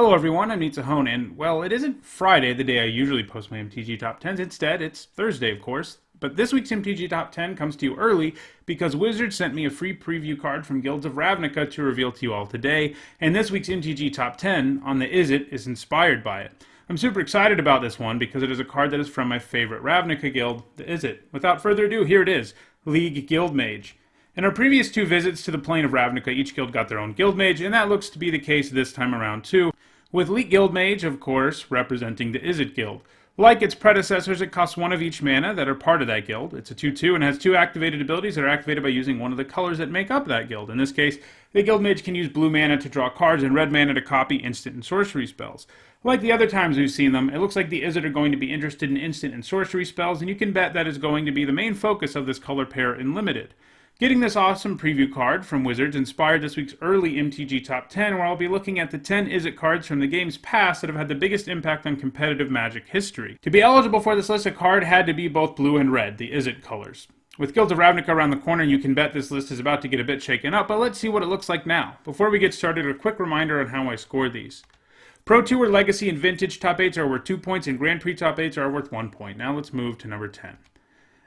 Hello everyone, I'm Izzet, and well, it isn't Friday, the day I usually post my MTG Top 10s. Instead, it's Thursday, of course. But this week's MTG Top 10 comes to you early because Wizards sent me a free preview card from Guilds of Ravnica to reveal to you all today, and this week's MTG Top 10 on the Izzet is inspired by it. I'm super excited about this one because it is a card that is from my favorite Ravnica guild, the Izzet. Without further ado, here it is, League Guild Mage. In our previous two visits to the plane of Ravnica, each guild got their own Guild Mage, and that looks to be the case this time around too, with League Guild Mage, of course, representing the Izzet guild. Like its predecessors, it costs one of each mana that are part of that guild. It's a 2/2 and has two activated abilities that are activated by using one of the colors that make up that guild. In this case, the Guild Mage can use blue mana to draw cards and red mana to copy instant and sorcery spells. Like the other times we've seen them, it looks like the Izzet are going to be interested in instant and sorcery spells, and you can bet that is going to be the main focus of this color pair in Limited. Getting this awesome preview card from Wizards inspired this week's early MTG Top 10, where I'll be looking at the 10 Izzet cards from the game's past that have had the biggest impact on competitive Magic history. To be eligible for this list, a card had to be both blue and red, the Izzet colors. With Guilds of Ravnica around the corner, you can bet this list is about to get a bit shaken up, but let's see what it looks like now. Before we get started, a quick reminder on how I scored these. Pro Tour, Legacy, and Vintage top 8s are worth 2 points, and Grand Prix top 8s are worth 1 point. Now let's move to number 10.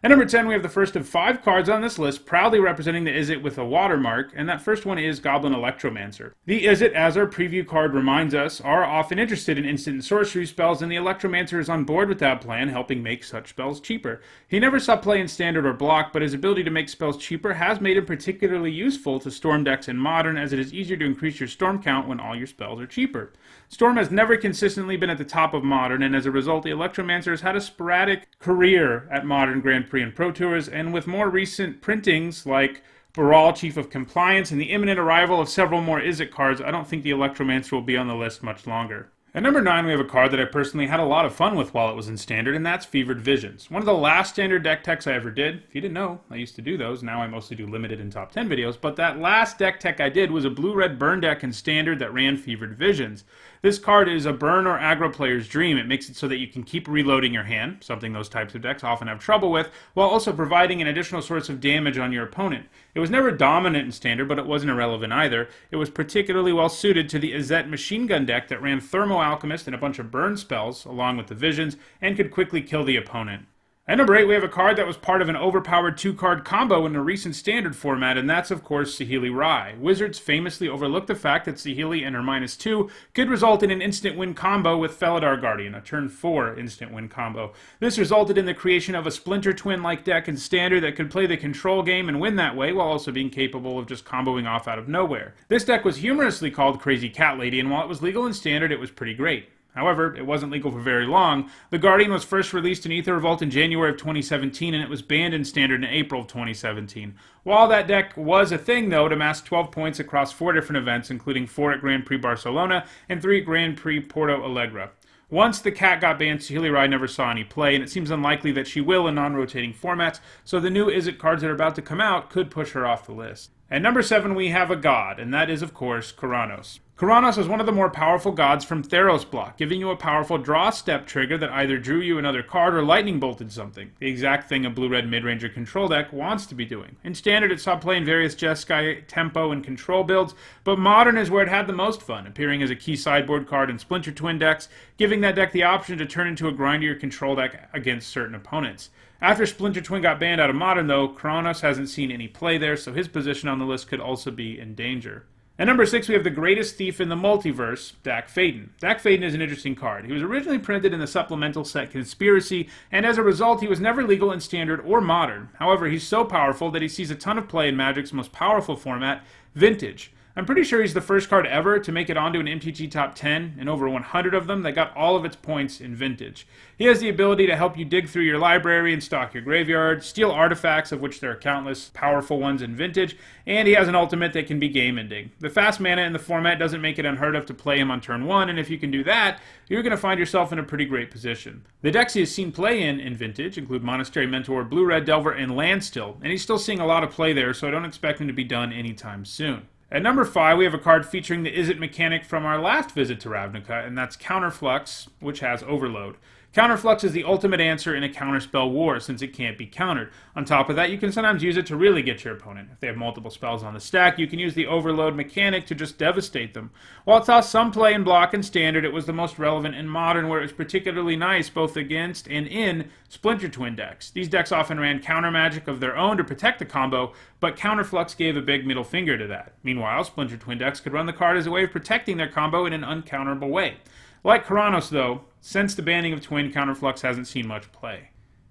At number 10, we have the first of 5 cards on this list, proudly representing the Izzet with a watermark, and that first one is Goblin Electromancer. The Izzet, as our preview card reminds us, are often interested in instant and sorcery spells, and the Electromancer is on board with that plan, helping make such spells cheaper. He never saw play in Standard or Block, but his ability to make spells cheaper has made him particularly useful to Storm decks in Modern, as it is easier to increase your Storm count when all your spells are cheaper. Storm has never consistently been at the top of Modern, and as a result, the Electromancer has had a sporadic career at Modern, Grand Prix, and Pro Tours, and with more recent printings like Baral, Chief of Compliance, and the imminent arrival of several more Izzet cards, I don't think the Electromancer will be on the list much longer. At number 9, we have a card that I personally had a lot of fun with while it was in Standard, and that's Fevered Visions. One of the last Standard deck techs I ever did. If you didn't know, I used to do those. Now I mostly do Limited and Top 10 videos, but that last deck tech I did was a blue-red burn deck in Standard that ran Fevered Visions. This card is a burn or aggro player's dream. It makes it so that you can keep reloading your hand, something those types of decks often have trouble with, while also providing an additional source of damage on your opponent. It was never dominant in Standard, but it wasn't irrelevant either. It was particularly well suited to the Izzet machine gun deck that ran Thermo Alchemist and a bunch of burn spells, along with the Visions, and could quickly kill the opponent. At number 8, we have a card that was part of an overpowered 2-card combo in a recent Standard format, and that's, of course, Saheeli Rai. Wizards famously overlooked the fact that Saheeli and her -2 could result in an instant win combo with Felidar Guardian, a turn 4 instant win combo. This resulted in the creation of a Splinter Twin-like deck in Standard that could play the control game and win that way, while also being capable of just comboing off out of nowhere. This deck was humorously called Crazy Cat Lady, and while it was legal in Standard, it was pretty great. However, it wasn't legal for very long. The Guardian was first released in Aether Revolt in January of 2017, and it was banned in Standard in April of 2017. While that deck was a thing, though, it amassed 12 points across 4 different events, including 4 at Grand Prix Barcelona and 3 at Grand Prix Porto Alegre. Once the cat got banned, Saheeli Rai never saw any play, and it seems unlikely that she will in non-rotating formats, so the new Izzet cards that are about to come out could push her off the list. At number 7, we have a god, and that is, of course, Kuranos. Kuranos is one of the more powerful gods from Theros block, giving you a powerful draw step trigger that either drew you another card or lightning bolted something, the exact thing a blue-red mid-ranger control deck wants to be doing. In Standard, it saw play in various Jeskai, Tempo, and Control builds, but Modern is where it had the most fun, appearing as a key sideboard card in Splinter Twin decks, giving that deck the option to turn into a grindier control deck against certain opponents. After Splinter Twin got banned out of Modern, though, Kuranos hasn't seen any play there, so his position on the list could also be in danger. At number 6, we have the greatest thief in the multiverse, Dack Fayden. Dack Fayden is an interesting card. He was originally printed in the supplemental set Conspiracy, and as a result, he was never legal in Standard or Modern. However, he's so powerful that he sees a ton of play in Magic's most powerful format, Vintage. I'm pretty sure he's the first card ever to make it onto an MTG Top 10, and over 100 of them that got all of its points in Vintage. He has the ability to help you dig through your library and stock your graveyard, steal artifacts, of which there are countless powerful ones in Vintage, and he has an ultimate that can be game-ending. The fast mana in the format doesn't make it unheard of to play him on turn 1, and if you can do that, you're going to find yourself in a pretty great position. The decks he has seen play in Vintage include Monastery Mentor, Blue-Red Delver, and Landstill, and he's still seeing a lot of play there, so I don't expect him to be done anytime soon. At number 5, we have a card featuring the Izzet mechanic from our last visit to Ravnica, and that's Counterflux, which has Overload. Counterflux is the ultimate answer in a counterspell war, since it can't be countered. On top of that, you can sometimes use it to really get your opponent. If they have multiple spells on the stack, you can use the overload mechanic to just devastate them. While it saw some play in block and standard, it was the most relevant in modern, where it was particularly nice both against and in Splinter Twin decks. These decks often ran counter magic of their own to protect the combo, but Counterflux gave a big middle finger to that. Meanwhile, Splinter Twin decks could run the card as a way of protecting their combo in an uncounterable way. Like Keranos, though, since the banning of Twin, Counterflux hasn't seen much play.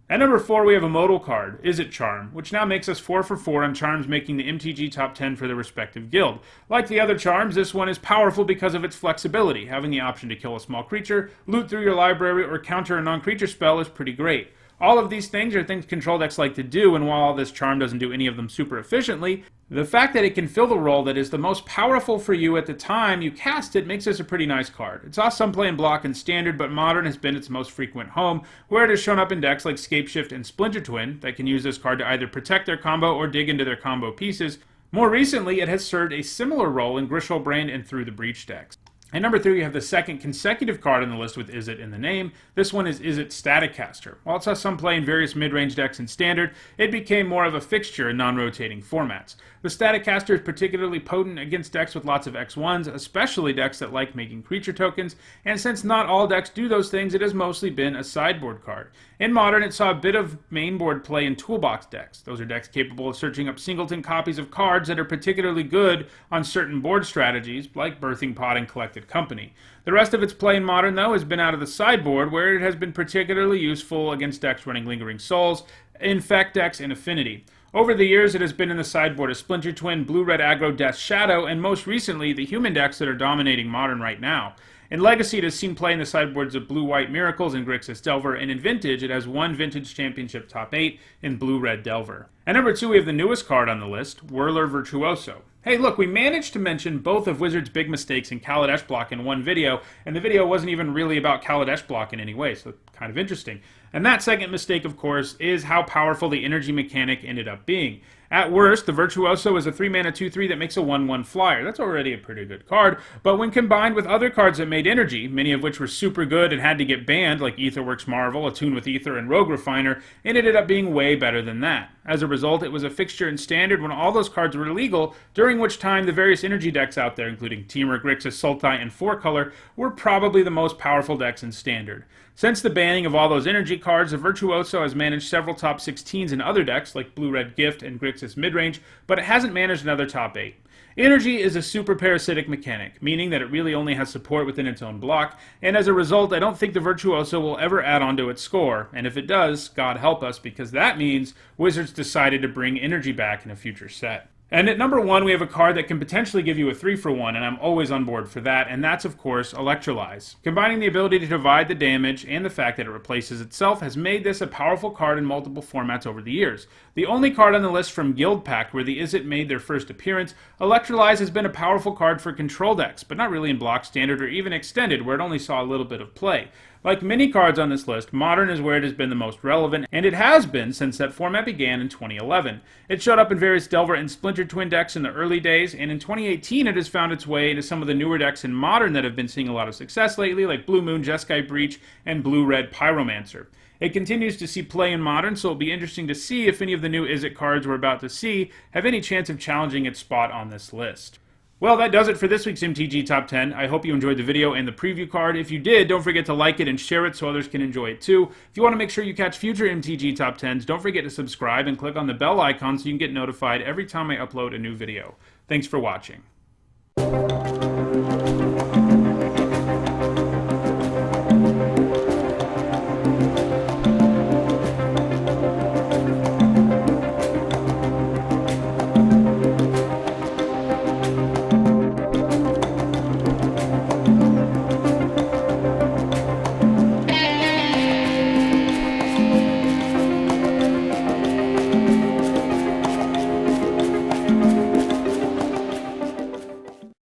At number 4, we have a modal card, Izzet Charm, which now makes us 4 for 4 on charms making the MTG top 10 for their respective guild. Like the other charms, this one is powerful because of its flexibility. Having the option to kill a small creature, loot through your library, or counter a non-creature spell is pretty great. All of these things are things control decks like to do, and while this charm doesn't do any of them super efficiently, the fact that it can fill the role that is the most powerful for you at the time you cast it makes this a pretty nice card. It saw some play in block and standard, but modern has been its most frequent home, where it has shown up in decks like Scapeshift and Splinter Twin that can use this card to either protect their combo or dig into their combo pieces. More recently, it has served a similar role in Grishelbrand and Through the Breach decks. At number 3, we have the second consecutive card on the list with Izzet in the name. This one is Izzet Staticaster. While it saw some play in various mid-range decks in Standard, it became more of a fixture in non-rotating formats. The Staticaster is particularly potent against decks with lots of X1s, especially decks that like making creature tokens, and since not all decks do those things, it has mostly been a sideboard card. In Modern, it saw a bit of mainboard play in toolbox decks. Those are decks capable of searching up singleton copies of cards that are particularly good on certain board strategies, like Birthing Pod and Collected Company. The rest of its play in Modern, though, has been out of the sideboard, where it has been particularly useful against decks running Lingering Souls, Infect decks, and Affinity. Over the years, it has been in the sideboard as Splinter Twin, Blue-Red Aggro, Death Shadow, and most recently, the human decks that are dominating Modern right now. In Legacy, it has seen play in the sideboards of Blue-White Miracles and Grixis Delver, and in Vintage, it has won Vintage Championship Top 8 in Blue-Red Delver. At number 2, we have the newest card on the list, Whirler Virtuoso. Hey, look, we managed to mention both of Wizards' big mistakes in Kaladesh block in one video, and the video wasn't even really about Kaladesh block in any way, so kind of interesting. And that second mistake, of course, is how powerful the energy mechanic ended up being. At worst, the Virtuoso is a 3-mana 2/3 that makes a 1/1 flyer. That's already a pretty good card, but when combined with other cards that made energy, many of which were super good and had to get banned, like Aetherworks Marvel, Attune with Aether, and Rogue Refiner, it ended up being way better than that. As a result, it was a fixture in Standard when all those cards were illegal, during which time the various energy decks out there, including Temur, Grixis, Sultai, and 4-color, were probably the most powerful decks in Standard. Since the banning of all those energy cards, the Virtuoso has managed several top 16s in other decks, like Blue-Red Gift and Grixis Midrange, but it hasn't managed another top 8. Energy is a super parasitic mechanic, meaning that it really only has support within its own block, and as a result, I don't think the Virtuoso will ever add on to its score, and if it does, God help us, because that means Wizards decided to bring energy back in a future set. And at number 1, we have a card that can potentially give you a 3-for-1, and I'm always on board for that, and that's, of course, Electrolyze. Combining the ability to divide the damage and the fact that it replaces itself has made this a powerful card in multiple formats over the years. The only card on the list from Guild Pact where the Izzet made their first appearance, Electrolyze has been a powerful card for control decks, but not really in block, standard, or even extended, where it only saw a little bit of play. Like many cards on this list, Modern is where it has been the most relevant, and it has been since that format began in 2011. It showed up in various Delver and Splinter Twin decks in the early days, and in 2018 it has found its way into some of the newer decks in Modern that have been seeing a lot of success lately, like Blue Moon, Jeskai Breach, and Blue-Red Pyromancer. It continues to see play in Modern, so it'll be interesting to see if any of the new Izzet cards we're about to see have any chance of challenging its spot on this list. Well, that does it for this week's MTG Top 10. I hope you enjoyed the video and the preview card. If you did, don't forget to like it and share it so others can enjoy it too. If you want to make sure you catch future MTG Top 10s, don't forget to subscribe and click on the bell icon so you can get notified every time I upload a new video. Thanks for watching.